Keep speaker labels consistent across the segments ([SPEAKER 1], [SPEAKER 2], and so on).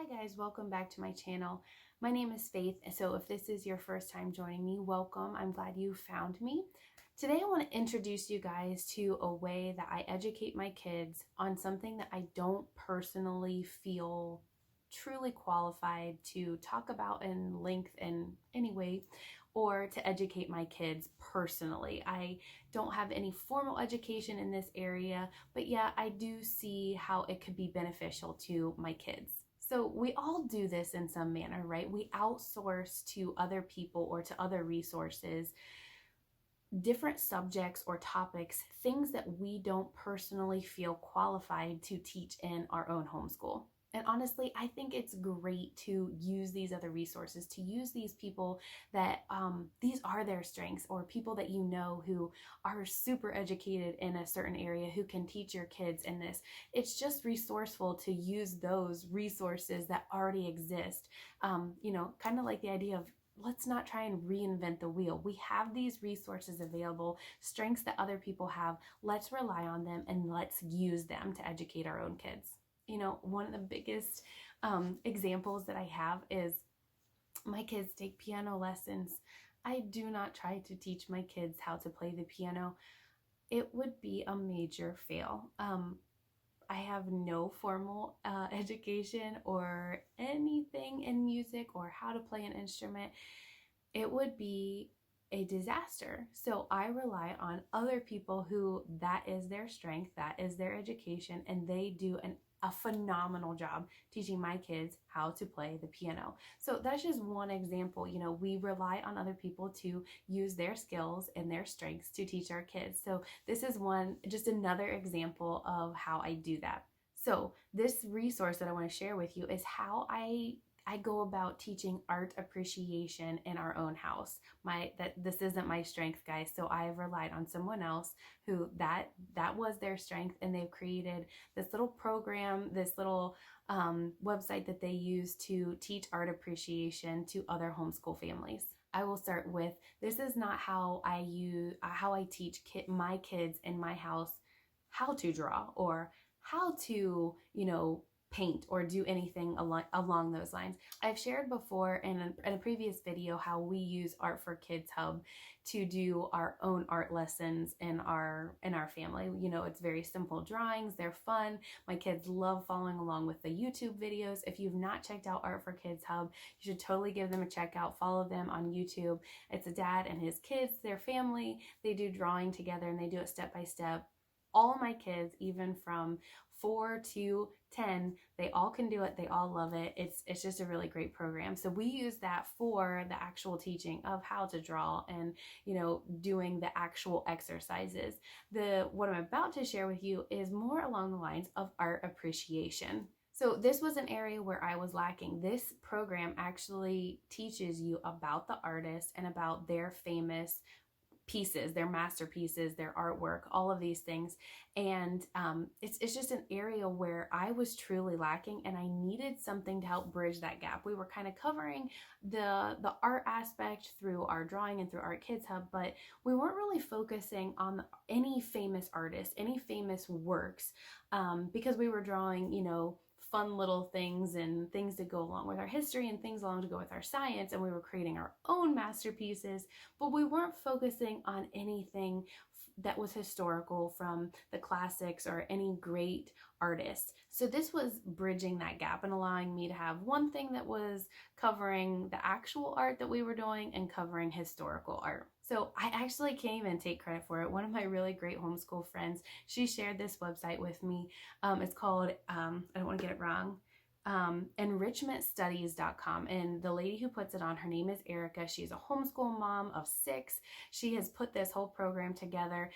[SPEAKER 1] guys, welcome back to my channel. My name is Faith, so if this is your first time joining me, welcome. I'm glad you found me. Today I want to introduce you guys to a way that I educate my kids on something that I don't personally feel truly qualified to talk about in length in any way, or to educate my kids personally. I don't have any formal education in this area, but yeah, I do see how it could be beneficial to my kids. So we all do this in some manner, right? We outsource to other people or to other resources different subjects or topics, things that we don't personally feel qualified to teach in our own homeschool. And honestly, I think it's great to use these other resources, to use these people that these are their strengths, or people that you know who are super educated in a certain area who can teach your kids in this. It's just resourceful to use those resources that already exist. Kind of like the idea of, let's not try and reinvent the wheel. We have these resources available, strengths that other people have. Let's rely on them and let's use them to educate our own kids. You know, one of the biggest examples that I have is my kids take piano lessons. I do not try to teach my kids how to play the piano. It would be a major fail. I have no formal education or anything in music or how to play an instrument. It would be a disaster. So I rely on other people who that is their strength, that is their education, and they do a phenomenal job teaching my kids how to play the piano. So that's just one example. You know, we rely on other people to use their skills and their strengths to teach our kids. So this is just another example of how I do that. So this resource that I want to share with you is how I go about teaching art appreciation in our own house. This isn't my strength, guys, so I've relied on someone else who that was their strength, and they've created this little program, this little website that they use to teach art appreciation to other homeschool families. I will start with, this is not how I teach my kids in my house how to draw or how to, paint or do anything along those lines. I've shared before in a previous video how we use Art for Kids Hub to do our own art lessons in our family. You know, it's very simple drawings. They're fun. My kids love following along with the YouTube videos. If you've not checked out Art for Kids Hub, you should totally give them a check out. Follow them on YouTube. It's a dad and his kids, their family. They do drawing together and they do it step by step. All of my kids, even from 4 to 10, they all can do it. They all love it. It's just a really great program. So we use that for the actual teaching of how to draw and, doing the actual exercises. What I'm about to share with you is more along the lines of art appreciation. So this was an area where I was lacking. This program actually teaches you about the artist and about their famous pieces, their masterpieces, their artwork, all of these things. And it's just an area where I was truly lacking, and I needed something to help bridge that gap. We were kind of covering the art aspect through our drawing and through Art Kids Hub, but we weren't really focusing on any famous artists, any famous works, because we were drawing, fun little things and things that go along with our history and things along to go with our science, and we were creating our own masterpieces, but we weren't focusing on anything that was historical from the classics or any great artists. So this was bridging that gap and allowing me to have one thing that was covering the actual art that we were doing and covering historical art. So I actually can't even take credit for it. One of my really great homeschool friends, she shared this website with me. It's called, I don't want to get it wrong, enrichmentstudies.com, and the lady who puts it on, her name is Erica. She's a homeschool mom of 6. She has put this whole program together.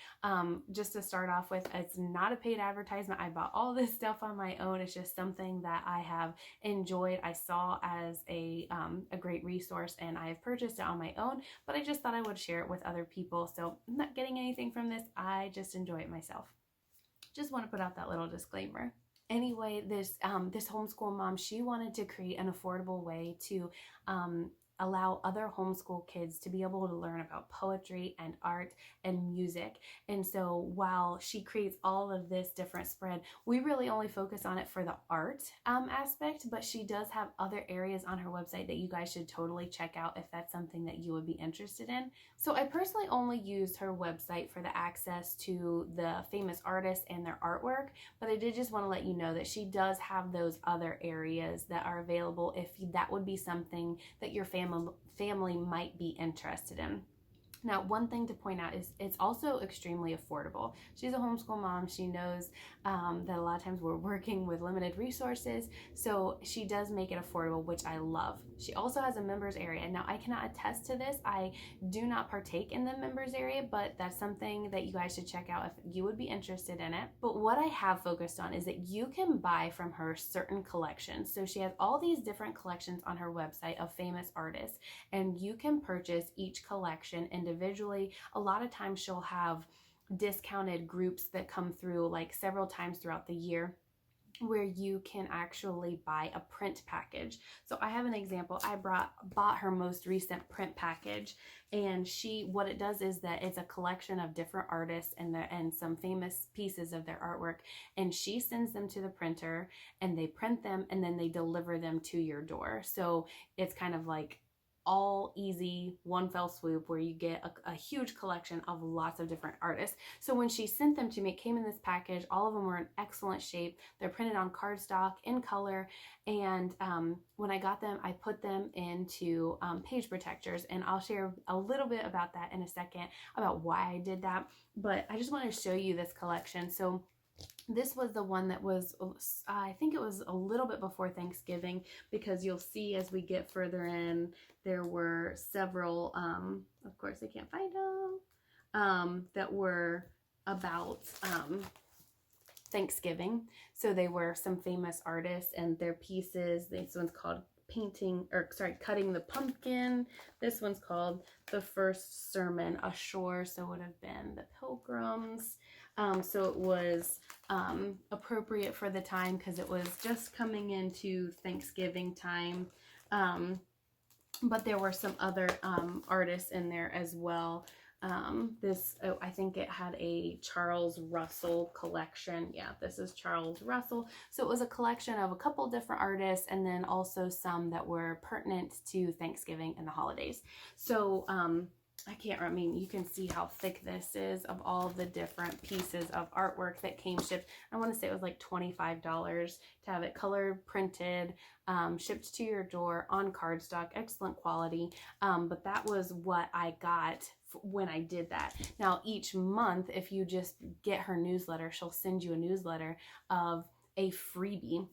[SPEAKER 1] Just to start off with, it's not a paid advertisement. I bought all this stuff on my own. It's just something that I have enjoyed. I saw as a great resource, and I have purchased it on my own, but I just thought I would share it with other people. So I'm not getting anything from this. I just enjoy it myself. Just want to put out that little disclaimer. Anyway, this homeschool mom, she wanted to create an affordable way to allow other homeschool kids to be able to learn about poetry and art and music. And so while she creates all of this different spread, we really only focus on it for the art aspect, but she does have other areas on her website that you guys should totally check out if that's something that you would be interested in. So I personally only use her website for the access to the famous artists and their artwork, but I did just want to let you know that she does have those other areas that are available if that would be something that your family might be interested in. Now, one thing to point out is it's also extremely affordable. She's a homeschool mom. She knows that a lot of times we're working with limited resources, so she does make it affordable, which I love. She also has a members area. Now, I cannot attest to this. I do not partake in the members area, but that's something that you guys should check out if you would be interested in it. But what I have focused on is that you can buy from her certain collections. So she has all these different collections on her website of famous artists, and you can purchase each collection individually. A lot of times she'll have discounted groups that come through like several times throughout the year where you can actually buy a print package. So I have an example. I bought her most recent print package, and what it does is that it's a collection of different artists and some famous pieces of their artwork, and she sends them to the printer and they print them and then they deliver them to your door. So it's kind of like all easy, one fell swoop, where you get a huge collection of lots of different artists. So when she sent them to me, it came in this package. All of them were in excellent shape. They're printed on cardstock in color. And when I got them, I put them into page protectors. And I'll share a little bit about that in a second, about why I did that. But I just wanted to show you this collection. So this was the one that was, I think it was a little bit before Thanksgiving, because you'll see as we get further in, there were several, of course I can't find them, that were about Thanksgiving. So they were some famous artists and their pieces. This one's called Cutting the Pumpkin. This one's called The First Sermon Ashore. So it would have been the Pilgrims. So it was appropriate for the time because it was just coming into Thanksgiving time. But there were some other artists in there as well. I think it had a Charles Russell collection. Yeah, this is Charles Russell. So it was a collection of a couple different artists, and then also some that were pertinent to Thanksgiving and the holidays. So you can see how thick this is of all the different pieces of artwork that came shipped. I want to say it was like $25 to have it colored, printed, shipped to your door on cardstock, excellent quality. But that was what I got when I did that. Now, each month, if you just get her newsletter, she'll send you a newsletter of a freebie.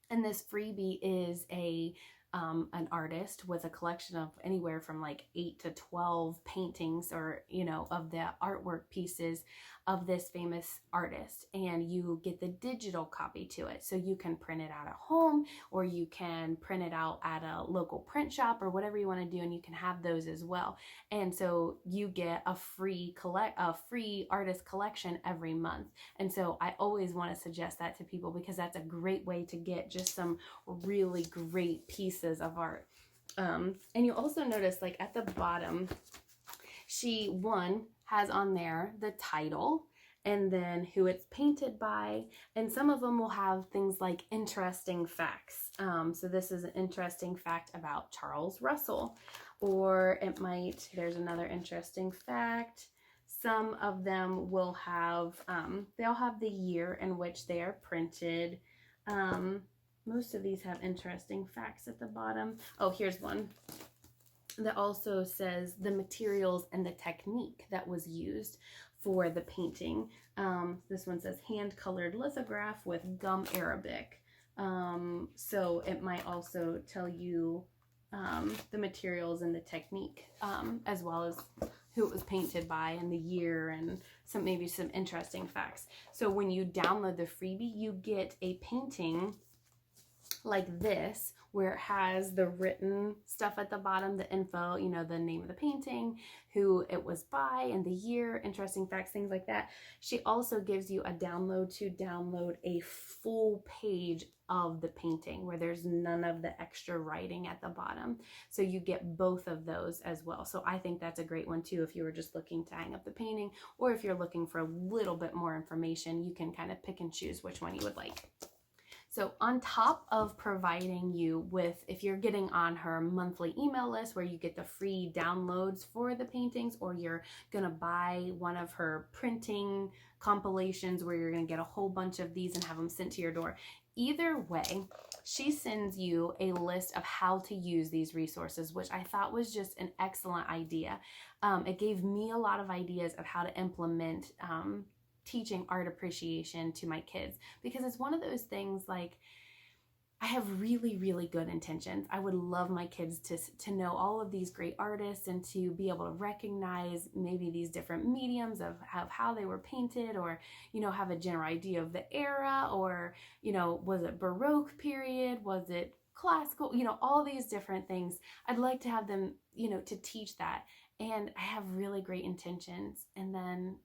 [SPEAKER 1] And this freebie is an artist with a collection of anywhere from like 8 to 12 paintings or, of the artwork pieces of this famous artist. And you get the digital copy to it. So you can print it out at home, or you can print it out at a local print shop, or whatever you want to do. And you can have those as well. And so you get a free artist collection every month. And so I always want to suggest that to people, because that's a great way to get just some really great pieces of art. And you also notice, like at the bottom, she has on there the title and then who it's painted by, and some of them will have things like interesting facts. So this is an interesting fact about Charles Russell, or there's another interesting fact. Some of them will have, they'll have the year in which they are printed. Most of these have interesting facts at the bottom. Oh, here's one that also says the materials and the technique that was used for the painting. This one says hand-colored lithograph with gum Arabic. So it might also tell you the materials and the technique, as well as who it was painted by and the year, and maybe some interesting facts. So when you download the freebie, you get a painting like this, where it has the written stuff at the bottom, the info, you know, the name of the painting, who it was by, and the year, interesting facts, things like that. She also gives you a download to download a full page of the painting where there's none of the extra writing at the bottom. So you get both of those as well. So I think that's a great one too if you were just looking to hang up the painting, or if you're looking for a little bit more information, you can kind of pick and choose which one you would like. So on top of providing you with, if you're getting on her monthly email list where you get the free downloads for the paintings, or you're gonna buy one of her printing compilations where you're gonna get a whole bunch of these and have them sent to your door, either way, she sends you a list of how to use these resources, which I thought was just an excellent idea. It gave me a lot of ideas of how to implement teaching art appreciation to my kids, because it's one of those things, like, I have really, really good intentions. I would love my kids to know all of these great artists and to be able to recognize maybe these different mediums of how they were painted, or, you know, have a general idea of the era, or, you know, was it Baroque period? Was it classical? You know, all these different things. I'd like to have them, you know, to teach that. And I have really great intentions. And then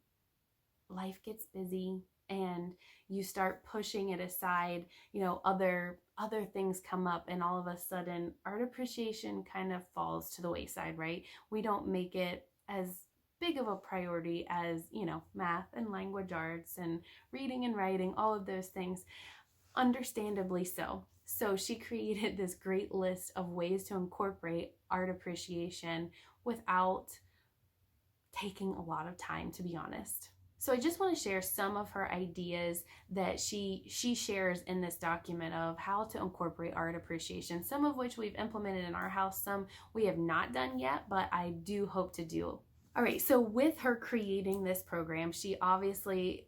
[SPEAKER 1] life gets busy and you start pushing it aside, you know, other things come up, and all of a sudden art appreciation kind of falls to the wayside, right? We don't make it as big of a priority as, you know, math and language arts and reading and writing, all of those things, understandably so. So she created this great list of ways to incorporate art appreciation without taking a lot of time, to be honest. So I just want to share some of her ideas that she shares in this document of how to incorporate art appreciation, some of which we've implemented in our house, some we have not done yet, but I do hope to do. All right, so with her creating this program, she obviously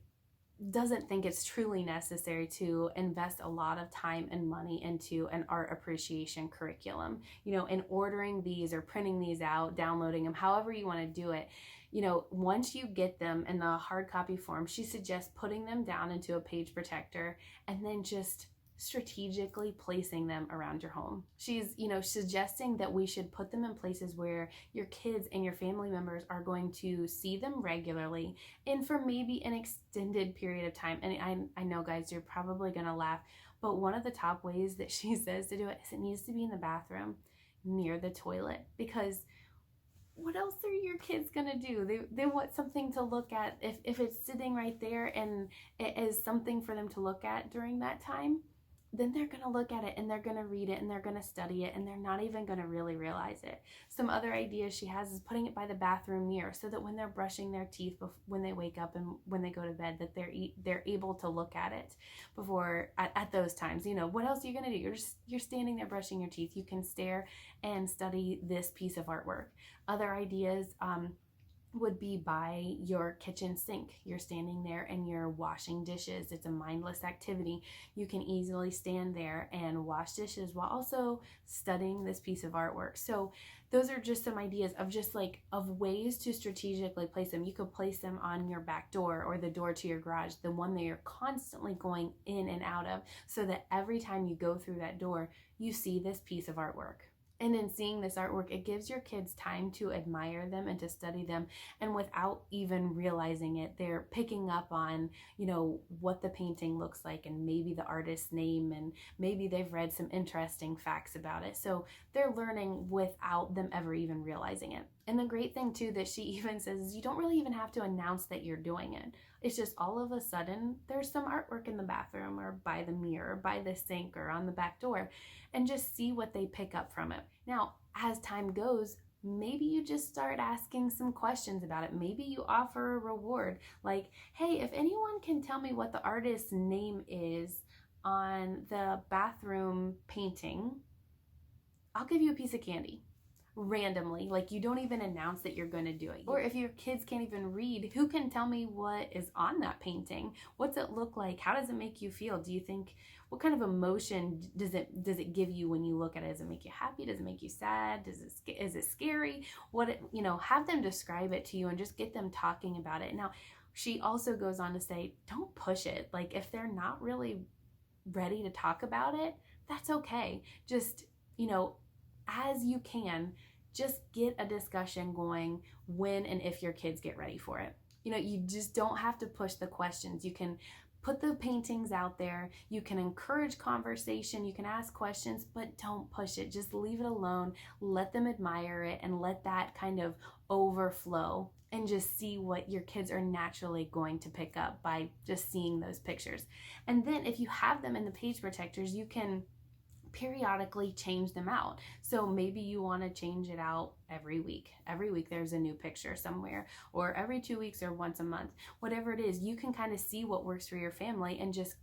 [SPEAKER 1] doesn't think it's truly necessary to invest a lot of time and money into an art appreciation curriculum. You know, in ordering these or printing these out, downloading them, however you want to do it, you know, once you get them in the hard copy form, she suggests putting them down into a page protector and then just strategically placing them around your home. She's, you know, suggesting that we should put them in places where your kids and your family members are going to see them regularly and for maybe an extended period of time. And I know, guys, you're probably gonna laugh, but one of the top ways that she says to do it is it needs to be in the bathroom near the toilet, because what else are your kids gonna do? They want something to look at. If it's sitting right there and it is something for them to look at during that time, then they're gonna look at it and they're gonna read it and they're gonna study it and they're not even gonna really realize it. Some other ideas she has is putting it by the bathroom mirror so that when they're brushing their teeth, when they wake up and when they go to bed, that they're able to look at it before at those times. You know, what else are you gonna do? You're standing there brushing your teeth. You can stare and study this piece of artwork. Other ideas would be by your kitchen sink. You're standing there and you're washing dishes. It's a mindless activity. You can easily stand there and wash dishes while also studying this piece of artwork. So those are just some ideas of just like of ways to strategically place them. You could place them on your back door or the door to your garage, the one that you're constantly going in and out of, so that every time you go through that door, you see this piece of artwork. And in seeing this artwork, it gives your kids time to admire them and to study them. And without even realizing it, they're picking up on, you know, what the painting looks like and maybe the artist's name, and maybe they've read some interesting facts about it. So they're learning without them ever even realizing it. And the great thing too that she even says is you don't really even have to announce that you're doing it. It's just all of a sudden there's some artwork in the bathroom or by the mirror or by the sink or on the back door, and just see what they pick up from it. Now, as time goes, maybe you just start asking some questions about it. Maybe you offer a reward, like, hey, if anyone can tell me what the artist's name is on the bathroom painting, I'll give you a piece of candy. Randomly, like you don't even announce that you're going to do it. Or if your kids can't even read, who can tell me what is on that painting? What's it look like? How does it make you feel? Do you think, what kind of emotion does it give you when you look at it? Does it make you happy? Does it make you sad? Is it scary? You know, have them describe it to you and just get them talking about it. Now, she also goes on to say, don't push it. Like if they're not really ready to talk about it, that's okay. Just, as you can, just get a discussion going when and if your kids get ready for it. You just don't have to push the questions. You can put the paintings out there. You can encourage conversation. You can ask questions, but don't push it. Just leave it alone. Let them admire it and let that kind of overflow, and just see what your kids are naturally going to pick up by just seeing those pictures. And then if you have them in the page protectors, you can periodically change them out. So maybe you want to change it out every week. Every week there's a new picture somewhere, or every 2 weeks or once a month. Whatever it is, you can kind of see what works for your family and just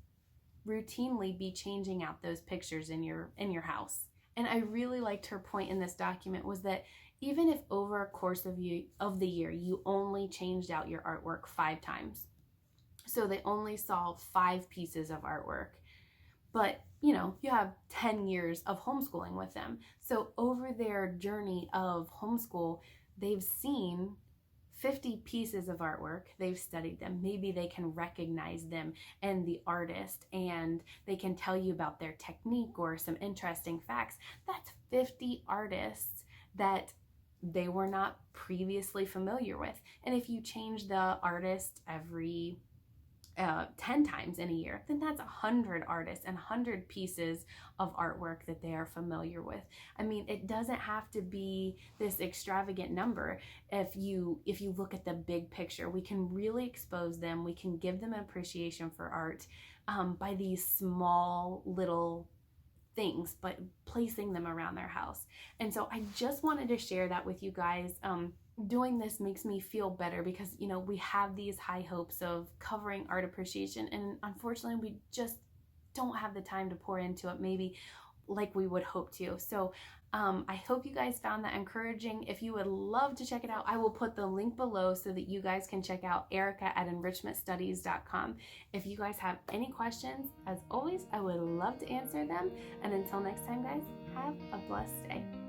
[SPEAKER 1] routinely be changing out those pictures in your house. And I really liked her point in this document was that even if over a course of the year you only changed out your artwork 5 times, so they only saw 5 pieces of artwork, but you have 10 years of homeschooling with them. So over their journey of homeschool, they've seen 50 pieces of artwork. They've studied them. Maybe they can recognize them and the artist, and they can tell you about their technique or some interesting facts. That's 50 artists that they were not previously familiar with. And if you change the artist every 10 times in a year, then that's 100 artists and 100 pieces of artwork that they are familiar with. I mean, it doesn't have to be this extravagant number. If you look at the big picture, we can really expose them. We can give them an appreciation for art by these small little things, but placing them around their house. And so I just wanted to share that with you guys. Doing this makes me feel better because, we have these high hopes of covering art appreciation, and unfortunately we just don't have the time to pour into it maybe like we would hope to. So I hope you guys found that encouraging. If you would love to check it out, I will put the link below so that you guys can check out erica@enrichmentstudies.com. If you guys have any questions, as always, I would love to answer them. And until next time, guys, have a blessed day.